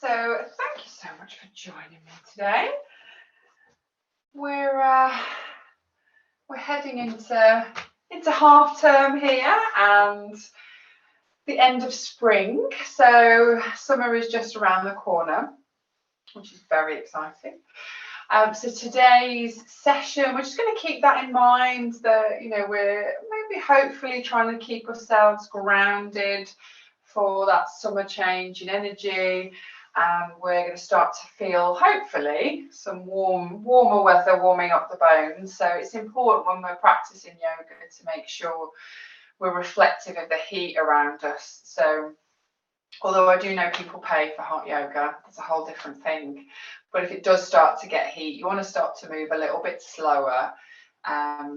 So thank you so much for joining me today. We're heading into half term here and the end of spring. So summer is just around the corner, which is very exciting. So today's session, we're just going to keep that in mind that, you know, we're maybe hopefully trying to keep ourselves grounded for that summer change in energy. We're going to start to feel, hopefully, some warmer weather warming up the bones. So it's important when we're practicing yoga to make sure we're reflective of the heat around us. So although I do know people pay for hot yoga, that's a whole different thing. But if it does start to get heat, you want to start to move a little bit slower.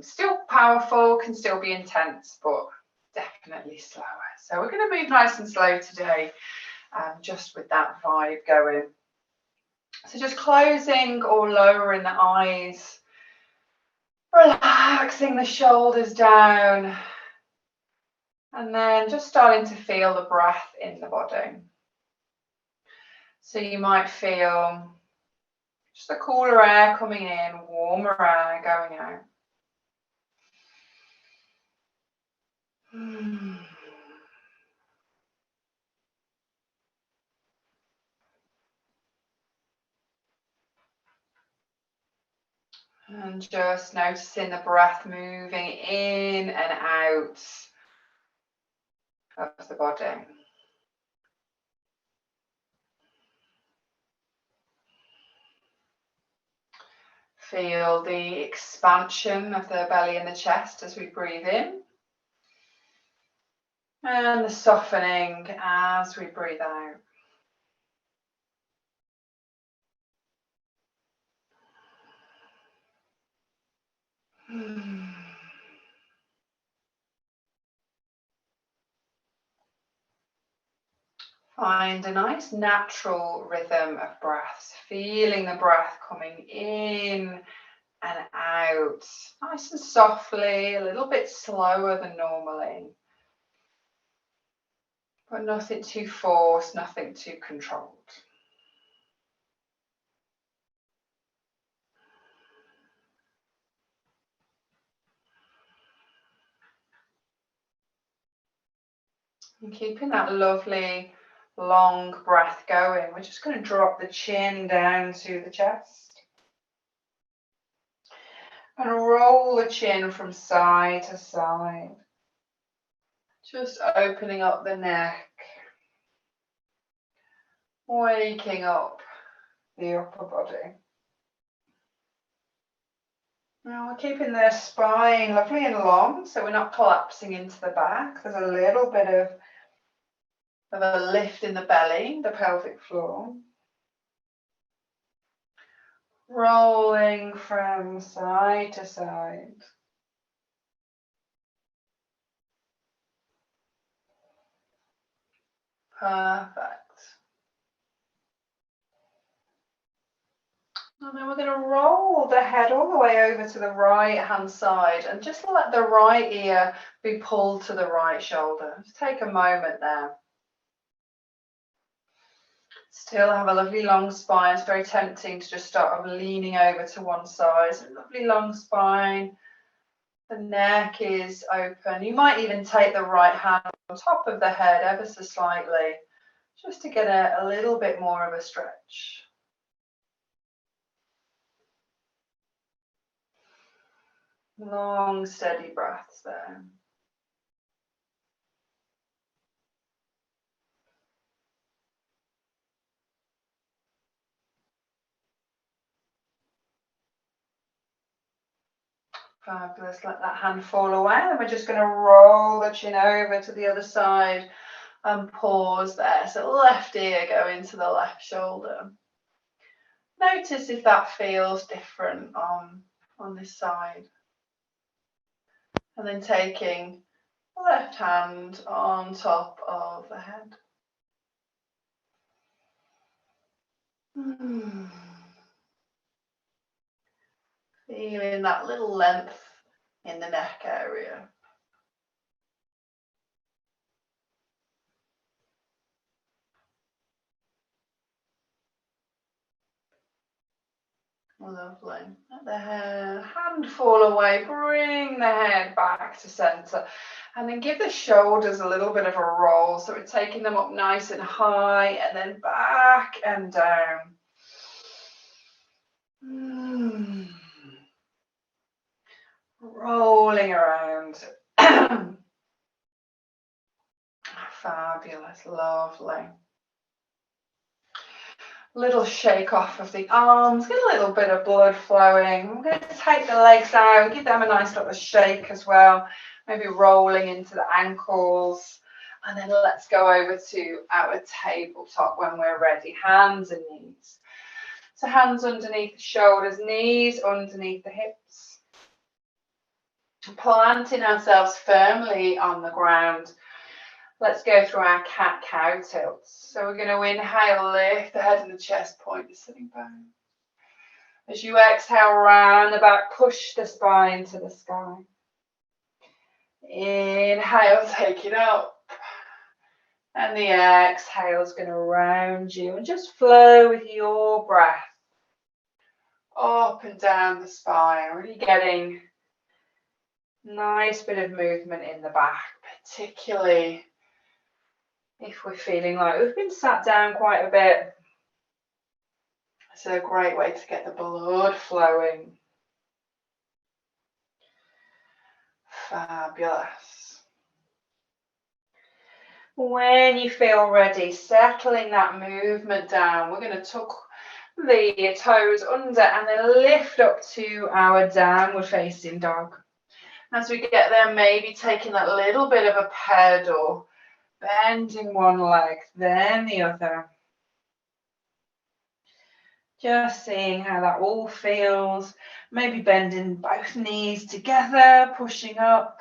Still powerful, can still be intense, but definitely slower. So we're going to move nice and slow today, just with that vibe going. So just closing or lowering the eyes, relaxing the shoulders down, and then just starting to feel the breath in the body. So you might feel just the cooler air coming in, warmer air going out. And just noticing the breath moving in and out of the body. Feel the expansion of the belly and the chest as we breathe in, and the softening as we breathe out. Find a nice natural rhythm of breaths, feeling the breath coming in and out, nice and softly, a little bit slower than normally. But nothing too forced, nothing too controlled. And keeping that lovely long breath going, we're just going to drop the chin down to the chest. And roll the chin from side to side. Just opening up the neck. Waking up the upper body. Now we're keeping the spine lovely and long, so we're not collapsing into the back. There's a little bit of a lift in the belly, the pelvic floor. Rolling from side to side. Perfect. And then we're going to roll the head all the way over to the right hand side and just let the right ear be pulled to the right shoulder. Just take a moment there. Still have a lovely long spine. It's very tempting to just start leaning over to one side. So lovely long spine. The neck is open. You might even take the right hand on top of the head ever so slightly, just to get a little bit more of a stretch. Long, steady breaths there. Fabulous. Let that hand fall away. And we're just going to roll the chin over to the other side and pause there. So left ear going to the left shoulder. Notice if that feels different on this side. And then taking the left hand on top of the head. Feeling that little length in the neck area. Lovely. Let the hand fall away, bring the head back to center, and then give the shoulders a little bit of a roll. So we're taking them up nice and high and then back and down. Rolling around. Fabulous, lovely. Little shake off of the arms, get a little bit of blood flowing. I'm going to take the legs out, give them a nice little shake as well, maybe rolling into the ankles. And then let's go over to our tabletop when we're ready, hands and knees. So hands underneath the shoulders, knees underneath the hips. Planting ourselves firmly on the ground. Let's go through our cat-cow tilts. So we're going to inhale, lift the head and the chest, point the sitting bone. As you exhale, round the back, push the spine to the sky. Inhale, take it up. And the exhale is going to round you and just flow with your breath. Up and down the spine, really getting a nice bit of movement in the back, particularly if we're feeling like we've been sat down quite a bit. It's a great way to get the blood flowing. Fabulous. When you feel ready, settling that movement down, we're going to tuck the toes under and then lift up to our downward facing dog. As we get there, maybe taking that little bit of a pedal, bending one leg, then the other. Just seeing how that all feels. Maybe bending both knees together, pushing up.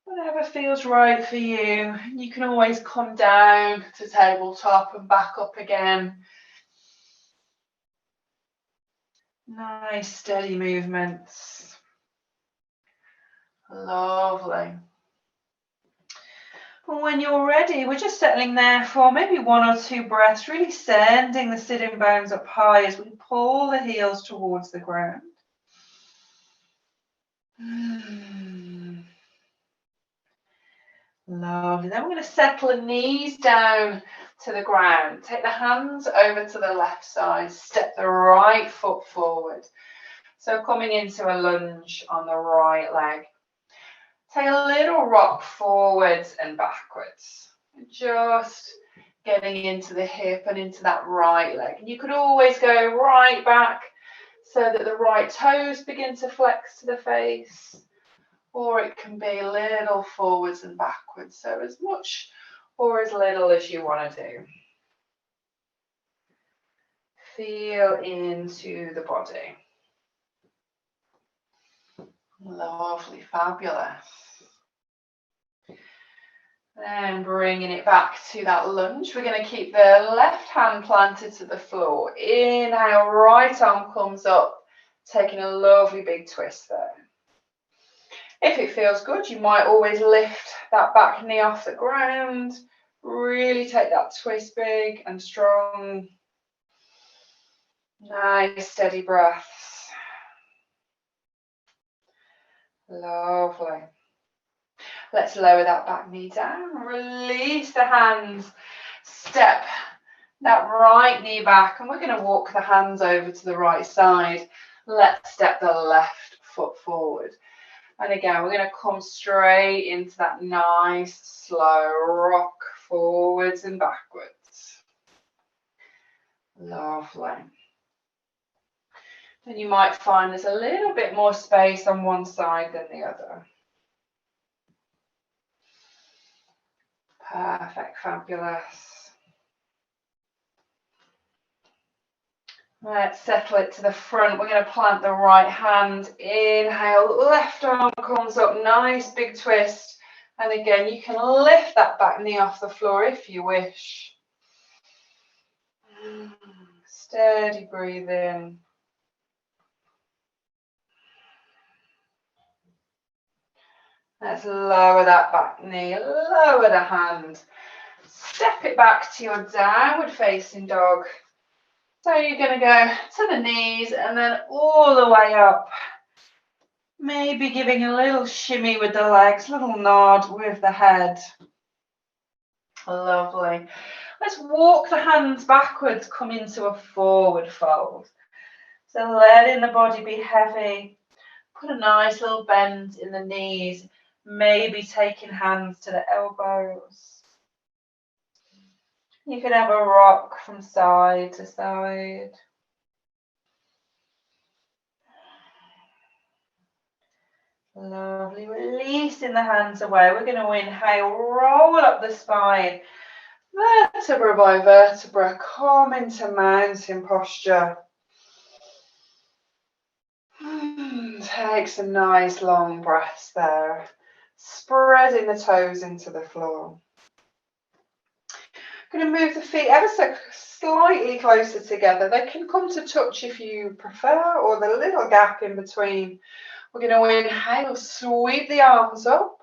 Whatever feels right for you. You can always come down to tabletop and back up again. Nice steady movements. Lovely. And when you're ready, we're just settling there for maybe 1 or 2 breaths, really sending the sitting bones up high as we pull the heels towards the ground. Lovely. Then we're going to settle the knees down to the ground. Take the hands over to the left side. Step the right foot forward. So coming into a lunge on the right leg. Take a little rock forwards and backwards. Just getting into the hip and into that right leg. And you could always go right back so that the right toes begin to flex to the face. Or it can be a little forwards and backwards. So as much or as little as you want to do. Feel into the body. Lovely, fabulous. Then bringing it back to that lunge. We're going to keep the left hand planted to the floor. Inhale, right arm comes up, taking a lovely big twist there. If it feels good, you might always lift that back knee off the ground. Really take that twist big and strong. Nice, steady breaths. Lovely. Let's lower that back knee down. Release the hands. Step that right knee back. And we're going to walk the hands over to the right side. Let's step the left foot forward. And again, we're going to come straight into that nice, slow rock forwards and backwards. Lovely. And you might find there's a little bit more space on one side than the other. Perfect, fabulous. Let's settle it to the front. We're going to plant the right hand. Inhale, left arm comes up, nice big twist. And again, you can lift that back knee off the floor if you wish. Steady breathing. Let's lower that back knee, lower the hand. Step it back to your downward facing dog. So you're going to go to the knees and then all the way up. Maybe giving a little shimmy with the legs, little nod with the head. Lovely. Let's walk the hands backwards, come into a forward fold. So letting the body be heavy. Put a nice little bend in the knees, maybe taking hands to the elbows. You can have a rock from side to side. Lovely. Releasing the hands away. We're going to inhale, roll up the spine. Vertebra by vertebra, come into mountain posture. Take some nice long breaths there. Spreading the toes into the floor. Going to move the feet ever so slightly closer together. They can come to touch if you prefer, or the little gap in between. We're going to inhale, sweep the arms up.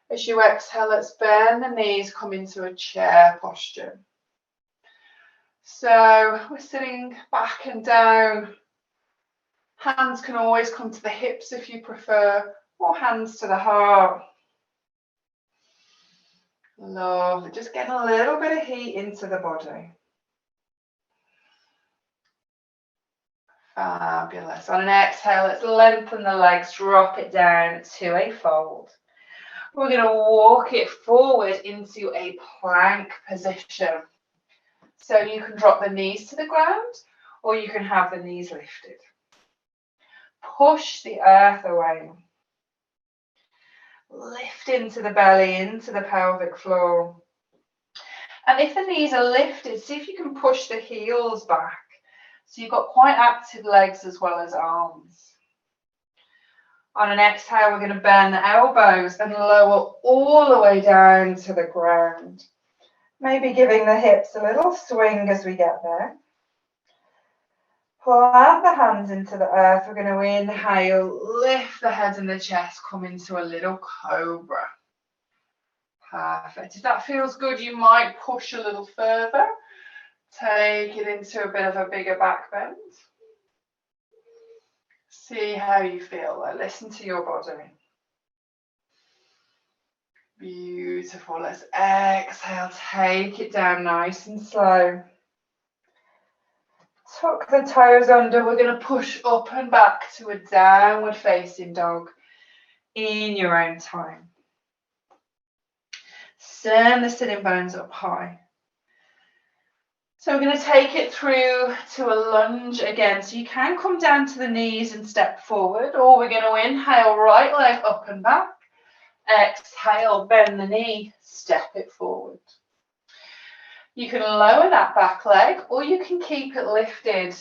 As you exhale, let's bend the knees, come into a chair posture. So we're sitting back and down. Hands can always come to the hips if you prefer, or hands to the heart. Lovely. Just getting a little bit of heat into the body. Fabulous. On an exhale, let's lengthen the legs, drop it down to a fold. We're going to walk it forward into a plank position. So you can drop the knees to the ground, or you can have the knees lifted. Push the earth away. Lift into the belly, into the pelvic floor. And if the knees are lifted, see if you can push the heels back. So you've got quite active legs as well as arms. On an exhale, we're going to bend the elbows and lower all the way down to the ground. Maybe giving the hips a little swing as we get there. Plant the hands into the earth. We're going to inhale, lift the head and the chest, come into a little cobra. Perfect. If that feels good, you might push a little further. Take it into a bit of a bigger back bend. See how you feel there. Listen to your body. Beautiful. Let's exhale. Take it down nice and slow. Tuck the toes under. We're going to push up and back to a downward facing dog in your own time. Send the sitting bones up high. So we're going to take it through to a lunge again. So you can come down to the knees and step forward, or we're going to inhale, right leg up and back. Exhale, bend the knee, step it forward. You can lower that back leg, or you can keep it lifted.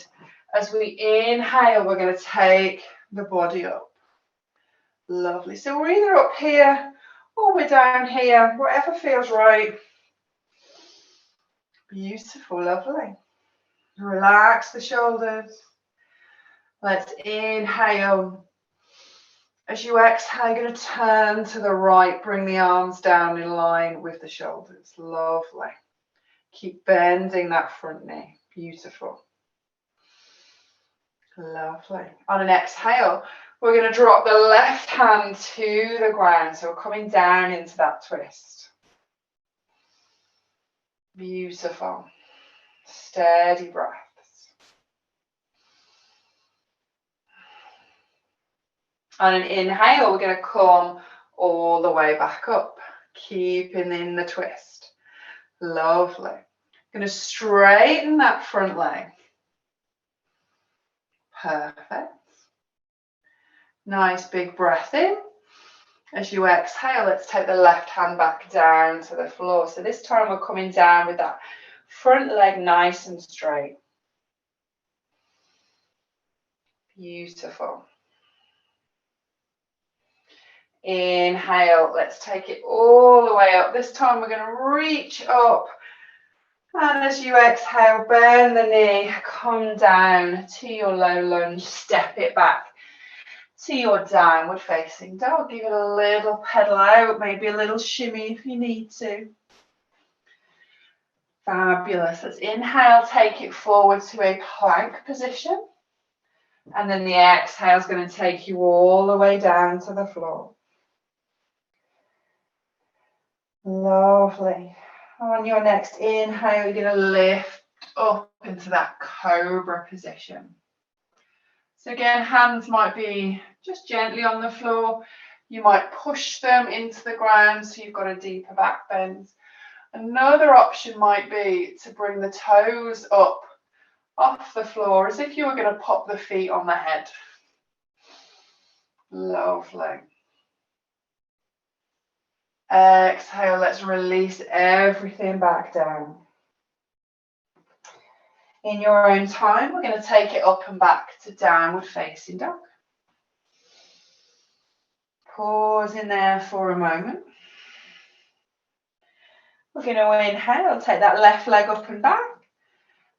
As we inhale, we're going to take the body up. Lovely. So we're either up here or we're down here, whatever feels right. Beautiful, lovely. Relax the shoulders. Let's inhale. As you exhale, you're going to turn to the right, bring the arms down in line with the shoulders. Lovely. Keep bending that front knee. Beautiful. Lovely. On an exhale, we're going to drop the left hand to the ground. So we're coming down into that twist. Beautiful. Steady breaths. On an inhale, we're going to come all the way back up, keeping in the twist. Lovely. Going to straighten that front leg. Perfect. Nice big breath in. As you exhale, let's take the left hand back down to the floor. So this time we're coming down with that front leg nice and straight. Beautiful. Inhale, let's take it all the way up. This time we're going to reach up. And as you exhale, bend the knee, come down to your low lunge, step it back to your downward facing dog. Give it a little pedal out, maybe a little shimmy if you need to. Fabulous. Let's inhale, take it forward to a plank position. And then the exhale is going to take you all the way down to the floor. Lovely. On your next inhale, you're going to lift up into that cobra position. So again, hands might be just gently on the floor. You might push them into the ground so you've got a deeper back bend. Another option might be to bring the toes up off the floor as if you were going to pop the feet on the head. Lovely. Exhale, let's release everything back down. In your own time, we're going to take it up and back to downward facing dog. Pause in there for a moment. We're going to inhale, take that left leg up and back.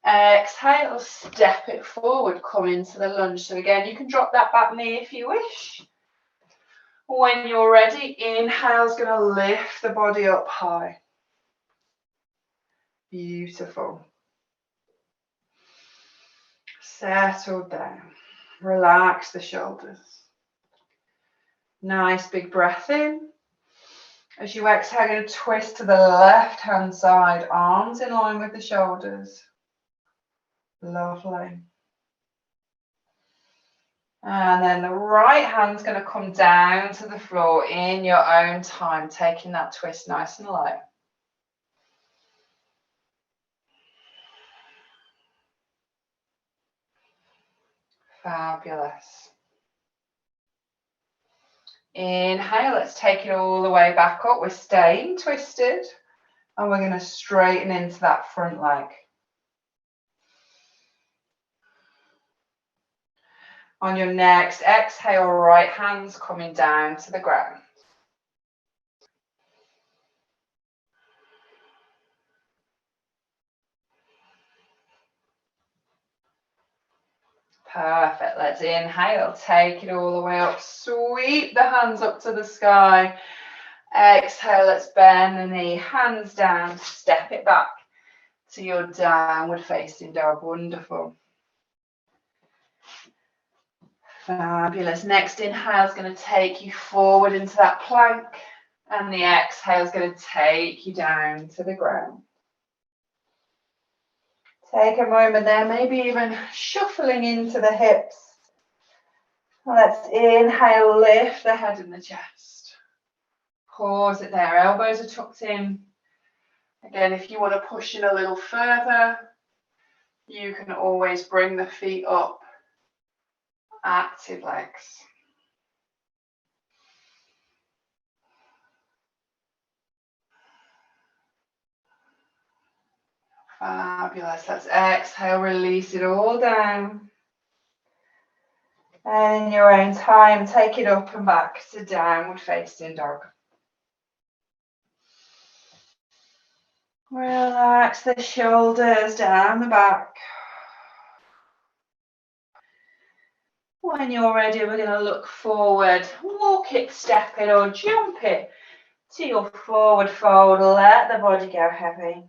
Exhale, step it forward, come into the lunge. So again, you can drop that back knee if you wish. When you're ready, inhale is going to lift the body up high. Beautiful. Settle down. Relax the shoulders. Nice big breath in. As you exhale, going to twist to the left hand side, arms in line with the shoulders. Lovely. And then the right hand's going to come down to the floor in your own time, taking that twist nice and light. Fabulous. Inhale, let's take it all the way back up. We're staying twisted and we're going to straighten into that front leg. On your next exhale, right hand's coming down to the ground. Perfect. Let's inhale, take it all the way up, sweep the hands up to the sky. Exhale, let's bend the knee, hands down, step it back to your downward facing dog. Wonderful. Fabulous. Next inhale is going to take you forward into that plank, and the exhale is going to take you down to the ground. Take a moment there, maybe even shuffling into the hips. Let's inhale, lift the head and the chest. Pause it there, elbows are tucked in. Again, if you want to push in a little further, you can always bring the feet up. Active legs. Fabulous. Let's exhale, release it all down. And in your own time, take it up and back to downward facing dog. Relax the shoulders down the back. When you're ready, we're going to look forward. Walk it, step it, or jump it to your forward fold. Let the body go heavy.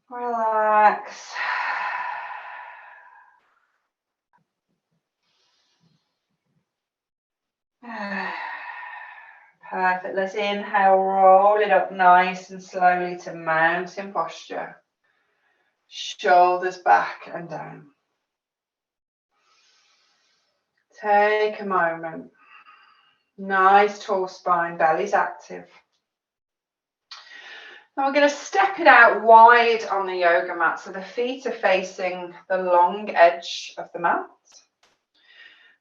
Relax. Perfect. Let's inhale, roll it up nice and slowly to mountain posture. Shoulders back and down. Take a moment. Nice tall spine, belly's active. Now we're going to step it out wide on the yoga mat, so the feet are facing the long edge of the mat.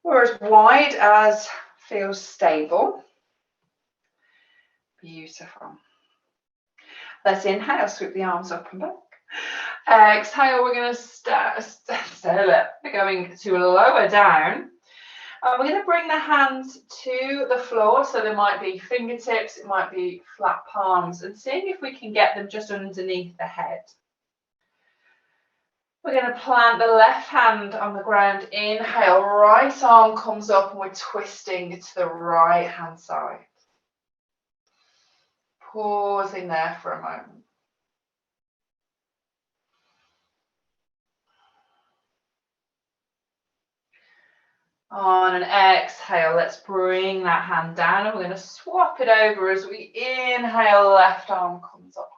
We're as wide as feels stable. Beautiful. Let's inhale, sweep the arms up and back. Exhale, we're going to we're going to lower down. We're going to bring the hands to the floor, so there might be fingertips, it might be flat palms, and seeing if we can get them just underneath the head. We're going to plant the left hand on the ground. Inhale, right arm comes up and we're twisting to the right hand side. Pausing there for a moment. On an exhale, let's bring that hand down and we're going to swap it over as we inhale, left arm comes up.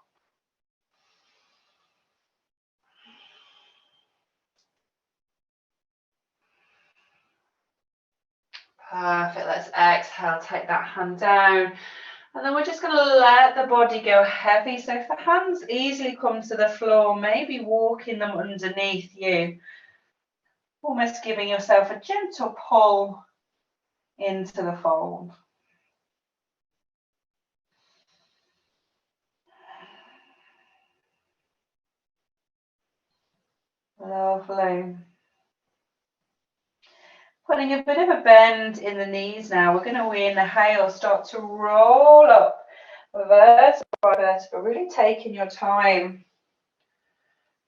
Perfect, let's exhale, take that hand down. And then we're just going to let the body go heavy. So if the hands easily come to the floor, maybe walking them underneath you. Almost giving yourself a gentle pull into the fold. Lovely. Putting a bit of a bend in the knees now. We're going to inhale, start to roll up vertebra by vertebra, really taking your time.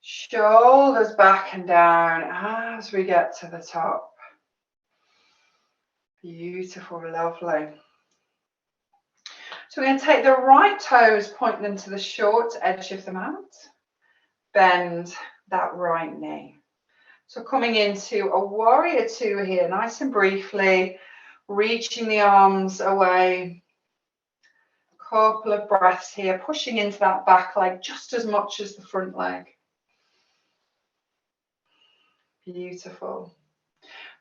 Shoulders back and down as we get to the top. Beautiful, lovely. So we're going to take the right toes, point them to the short edge of the mat. Bend that right knee. So coming into a warrior two here, nice and briefly, reaching the arms away. Couple of breaths here, pushing into that back leg just as much as the front leg. Beautiful.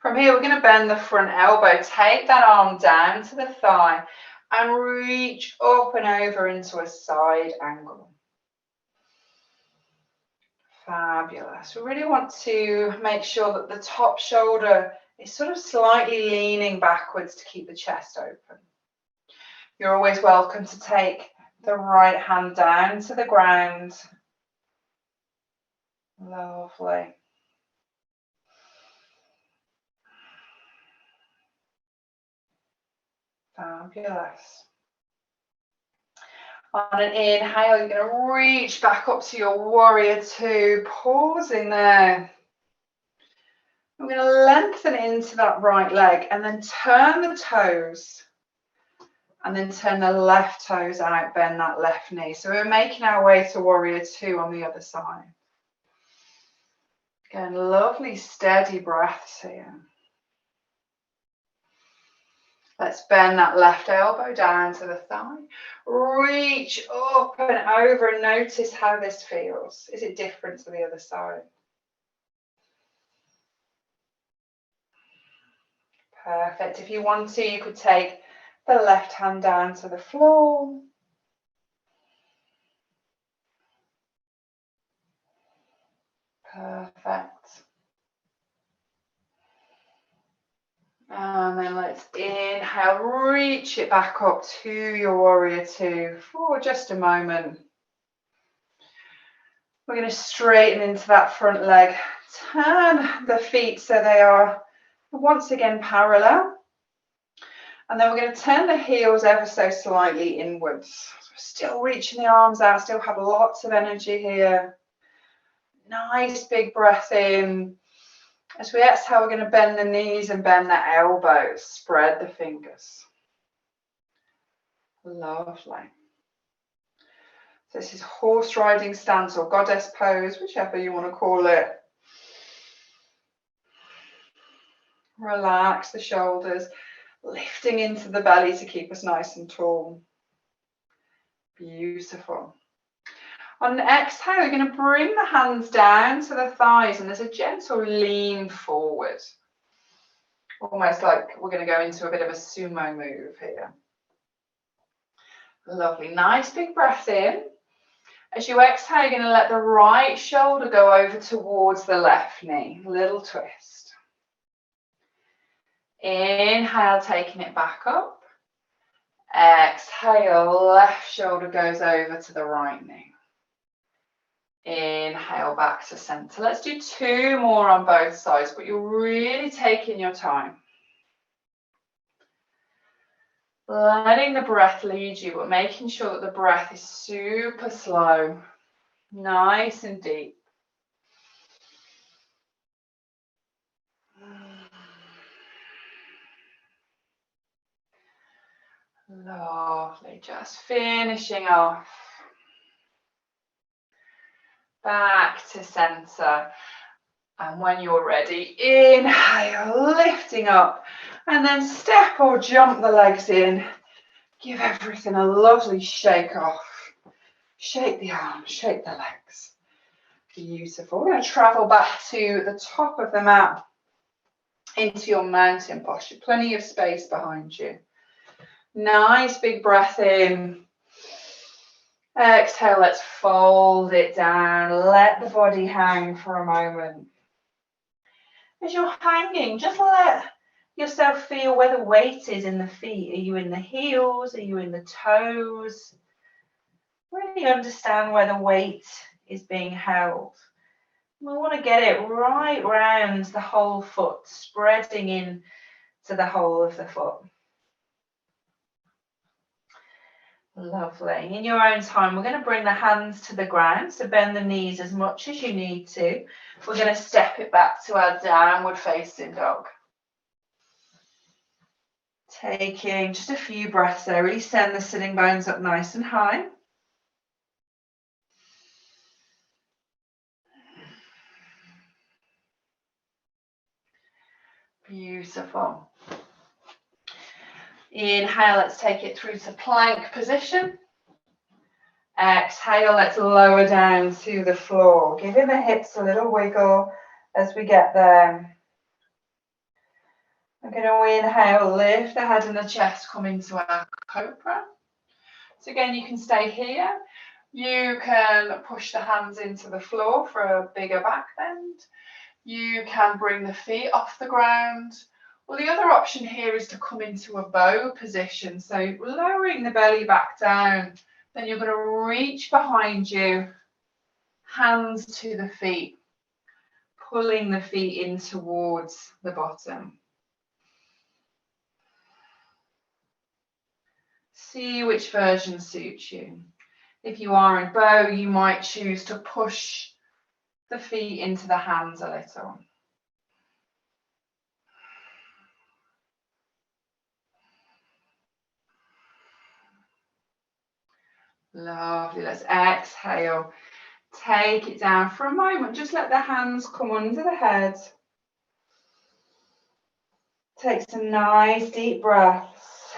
From here, we're going to bend the front elbow, take that arm down to the thigh and reach up and over into a side angle. Fabulous. We really want to make sure that the top shoulder is sort of slightly leaning backwards to keep the chest open. You're always welcome to take the right hand down to the ground. Lovely. Fabulous. On an inhale, you're going to reach back up to your warrior two, pausing there. We're going to lengthen into that right leg and then turn the toes and then turn the left toes out, bend that left knee. So we're making our way to warrior two on the other side. Again, lovely steady breaths here. Let's bend that left elbow down to the thigh. Reach up and over and notice how this feels. Is it different to the other side? Perfect. If you want to, you could take the left hand down to the floor. Perfect. And then let's inhale, reach it back up to your warrior two for just a moment. We're going to straighten into that front leg. Turn the feet so they are once again parallel. And then we're going to turn the heels ever so slightly inwards. So we're still reaching the arms out, still have lots of energy here. Nice big breath in. As we exhale, we're going to bend the knees and bend the elbows. Spread the fingers. Lovely. So this is horse riding stance or goddess pose, whichever you want to call it. Relax the shoulders, lifting into the belly to keep us nice and tall. Beautiful. On an exhale, you're going to bring the hands down to the thighs and there's a gentle lean forward. Almost like we're going to go into a bit of a sumo move here. Lovely. Nice big breath in. As you exhale, you're going to let the right shoulder go over towards the left knee. Little twist. Inhale, taking it back up. Exhale, left shoulder goes over to the right knee. Inhale back to center. Let's do two more on both sides, but you're really taking your time. Letting the breath lead you, but making sure that the breath is super slow, nice and deep. Lovely, just finishing off. Back to center. And when you're ready, inhale, lifting up, and then step or jump the legs in. Give everything a lovely shake off. Shake the arms, shake the legs. Beautiful. We're going to travel back to the top of the mat into your mountain posture. Plenty of space behind you. Nice big breath in. Exhale, let's fold it down. Let the body hang for a moment. As you're hanging, just let yourself feel where the weight is in the feet. Are you in the heels? Are you in the toes? Really understand where the weight is being held. We want to get it right round the whole foot, spreading in to the whole of the foot. Lovely. In your own time, we're going to bring the hands to the ground, so bend the knees as much as you need to. We're going to step it back to our downward facing dog. Taking just a few breaths there, really send the sitting bones up nice and high. Beautiful. Inhale, let's take it through to plank position. Exhale, let's lower down to the floor. Giving the hips a little wiggle as we get there. We're going to inhale, lift the head and the chest, come into our cobra. So again, you can stay here. You can push the hands into the floor for a bigger back bend. You can bring the feet off the ground. Well, the other option here is to come into a bow position. So lowering the belly back down. Then you're going to reach behind you, hands to the feet, pulling the feet in towards the bottom. See which version suits you. If you are in bow, you might choose to push the feet into the hands a little. Lovely. Let's exhale. Take it down for a moment. Just let the hands come under the head. Take some nice deep breaths.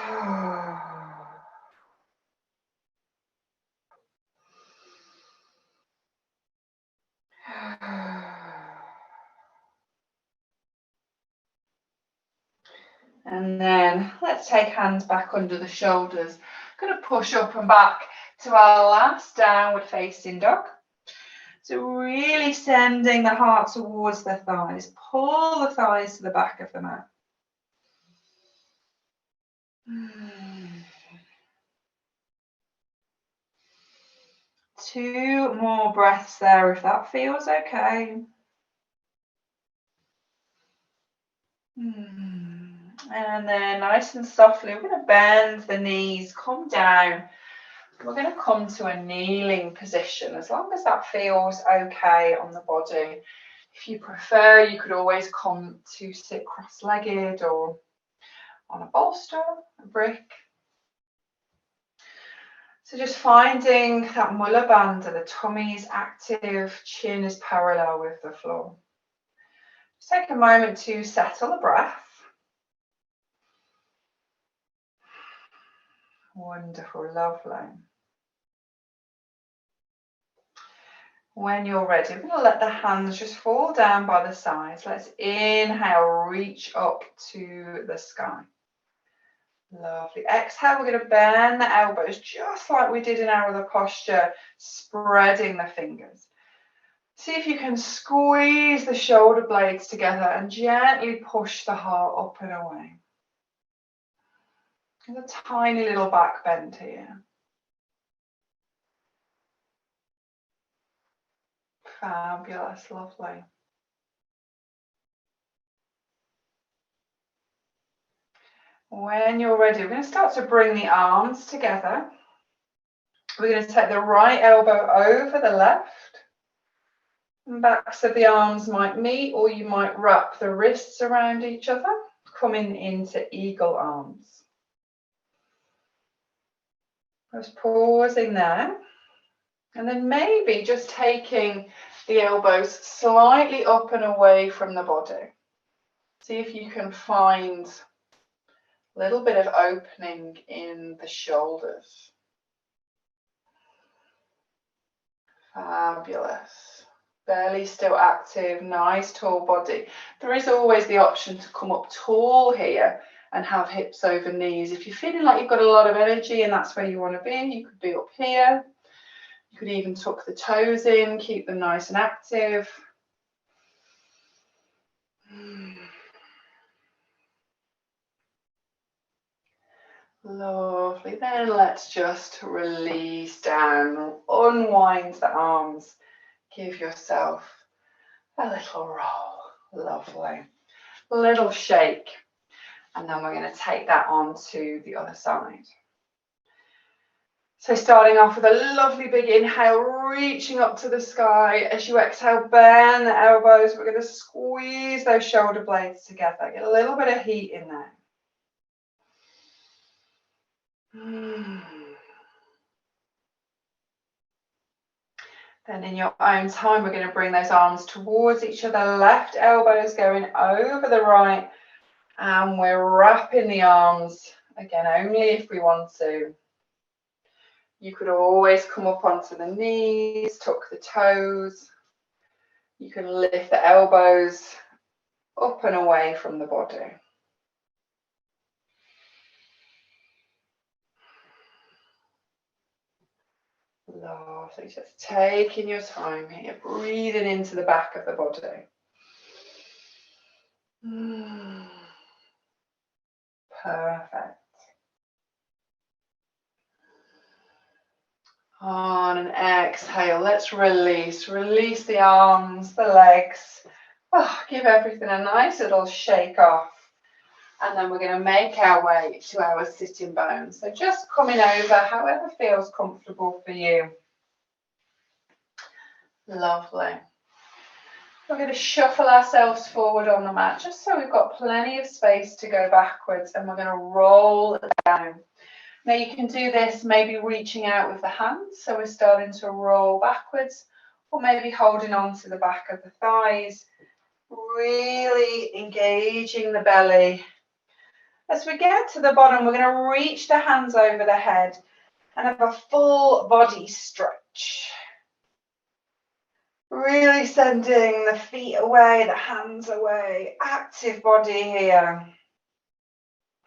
And then let's take hands back under the shoulders. Going to push up and back to our last downward facing dog. So really sending the heart towards the thighs. Pull the thighs to the back of the mat. Two more breaths there if that feels okay. And then nice and softly, we're going to bend the knees, come down. We're going to come to a kneeling position, as long as that feels okay on the body. If you prefer, you could always come to sit cross-legged or on a bolster, a brick. So just finding that mulla bandha, the tummy is active, chin is parallel with the floor. Just take a moment to settle the breath. Wonderful, lovely. When you're ready, we're going to let the hands just fall down by the sides. Let's inhale, reach up to the sky. Lovely. Exhale, we're going to bend the elbows just like we did in our other posture, spreading the fingers. See if you can squeeze the shoulder blades together and gently push the heart up and away. There's a tiny little back bend here. Fabulous, lovely. When you're ready, we're going to start to bring the arms together. We're going to take the right elbow over the left. And backs of the arms might meet, or you might wrap the wrists around each other, coming into eagle arms. Just pausing there. And then maybe just taking the elbows slightly up and away from the body. See if you can find a little bit of opening in the shoulders. Fabulous. Belly still active, nice tall body. There is always the option to come up tall here and have hips over knees. If you're feeling like you've got a lot of energy and that's where you want to be, you could be up here. You could even tuck the toes in, keep them nice and active. Lovely. Then let's just release down, unwind the arms. Give yourself a little roll. Lovely. A little shake. And then we're going to take that on to the other side. So starting off with a lovely big inhale, reaching up to the sky. As you exhale, bend the elbows. We're going to squeeze those shoulder blades together. Get a little bit of heat in there. Then in your own time, we're going to bring those arms towards each other. Left elbows going over the right. And we're wrapping the arms, again, only if we want to. You could always come up onto the knees, tuck the toes. You can lift the elbows up and away from the body. Lovely, just taking your time here, breathing into the back of the body. Perfect. On an exhale, let's release the arms, the legs. Give everything a nice little shake off. And then we're going to make our way to our sitting bones. So just coming over, however feels comfortable for you. Lovely. We're going to shuffle ourselves forward on the mat, just so we've got plenty of space to go backwards, and we're going to roll down. Now you can do this maybe reaching out with the hands, so we're starting to roll backwards, or maybe holding on to the back of the thighs, really engaging the belly. As we get to the bottom, we're going to reach the hands over the head and have a full body stretch. Really sending the feet away, the hands away, active body here.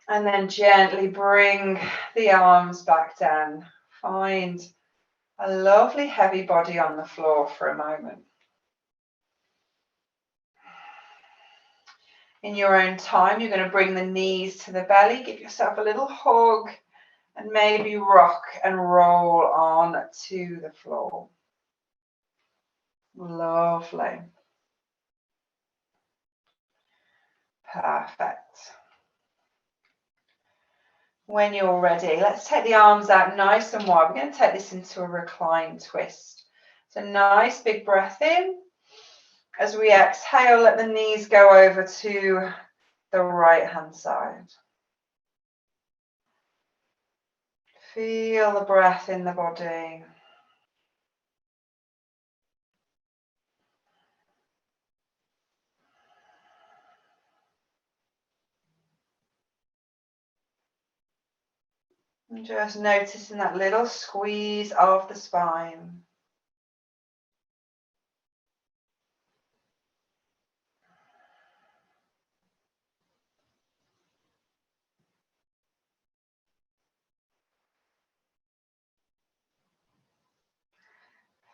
And then gently bring the arms back down. Find a lovely heavy body on the floor for a moment. In your own time, you're going to bring the knees to the belly, give yourself a little hug, and maybe rock and roll on to the floor. Lovely. Perfect. When you're ready, let's take the arms out nice and wide. We're going to take this into a reclined twist. So nice big breath in. As we exhale, let the knees go over to the right hand side. Feel the breath in the body. And just noticing that little squeeze of the spine.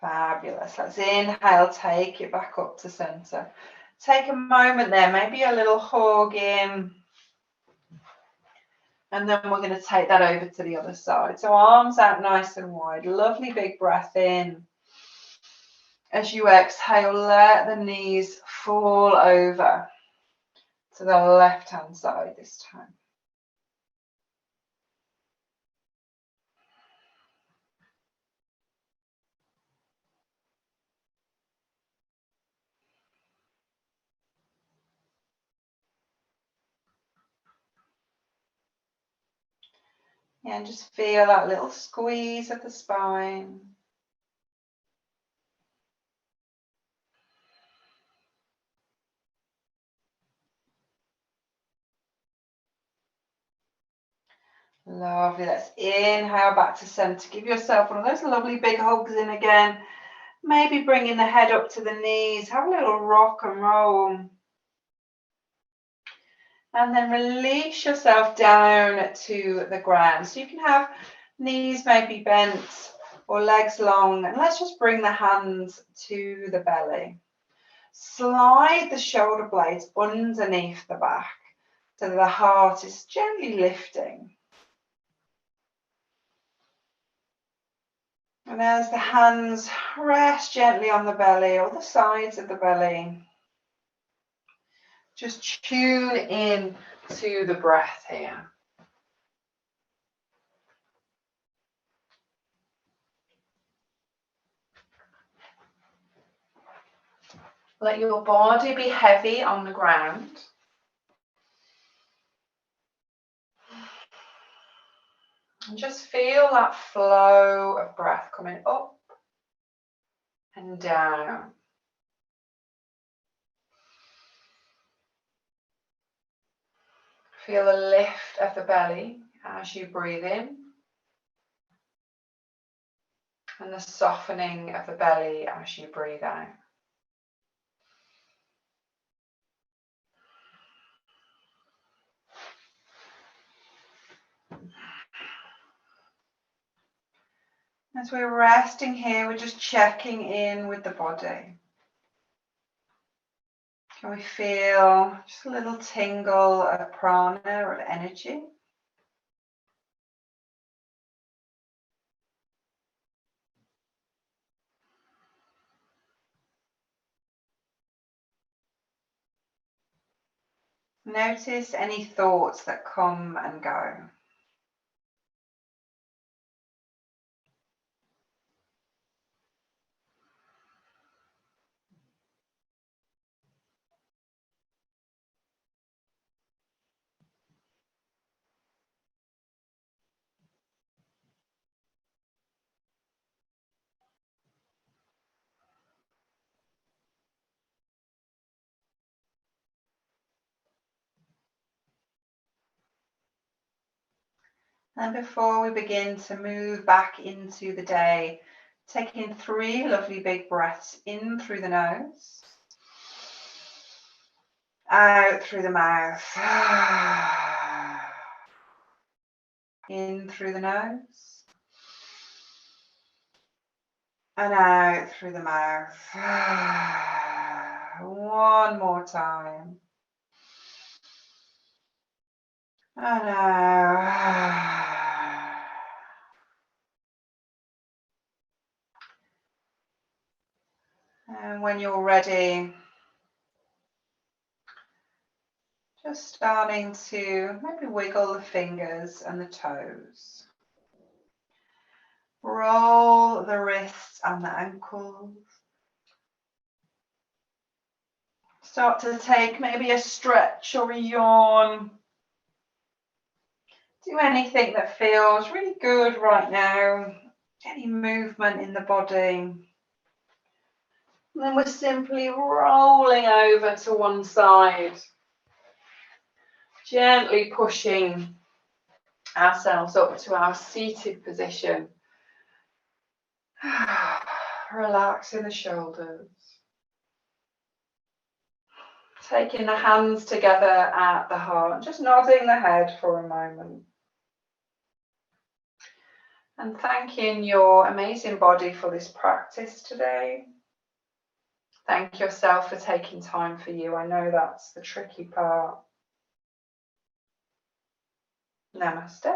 Fabulous. Let's inhale, take it back up to center. Take a moment there, maybe a little hug in. And then we're going to take that over to the other side. So arms out nice and wide. Lovely big breath in. As you exhale, let the knees fall over to the left-hand side this time. Yeah, and just feel that little squeeze of the spine. Lovely. Let's inhale back to center. Give yourself one of those lovely big hugs in again. Maybe bringing the head up to the knees. Have a little rock and roll. And then release yourself down to the ground. So you can have knees maybe bent or legs long. And let's just bring the hands to the belly. Slide the shoulder blades underneath the back so that the heart is gently lifting. And as the hands rest gently on the belly or the sides of the belly, just tune in to the breath here. Let your body be heavy on the ground. And just feel that flow of breath coming up and down. Feel the lift of the belly as you breathe in, and the softening of the belly as you breathe out. As we're resting here, we're just checking in with the body. Can we feel just a little tingle of prana or of energy? Notice any thoughts that come and go. And before we begin to move back into the day, taking 3 lovely big breaths in through the nose, out through the mouth, in through the nose, and out through the mouth. One more time. And out. And when you're ready, just starting to maybe wiggle the fingers and the toes. Roll the wrists and the ankles. Start to take maybe a stretch or a yawn. Do anything that feels really good right now. Any movement in the body. And then we're simply rolling over to one side. Gently pushing ourselves up to our seated position. Relaxing the shoulders. Taking the hands together at the heart. Just nodding the head for a moment. And thanking your amazing body for this practice today. Thank yourself for taking time for you. I know that's the tricky part. Namaste.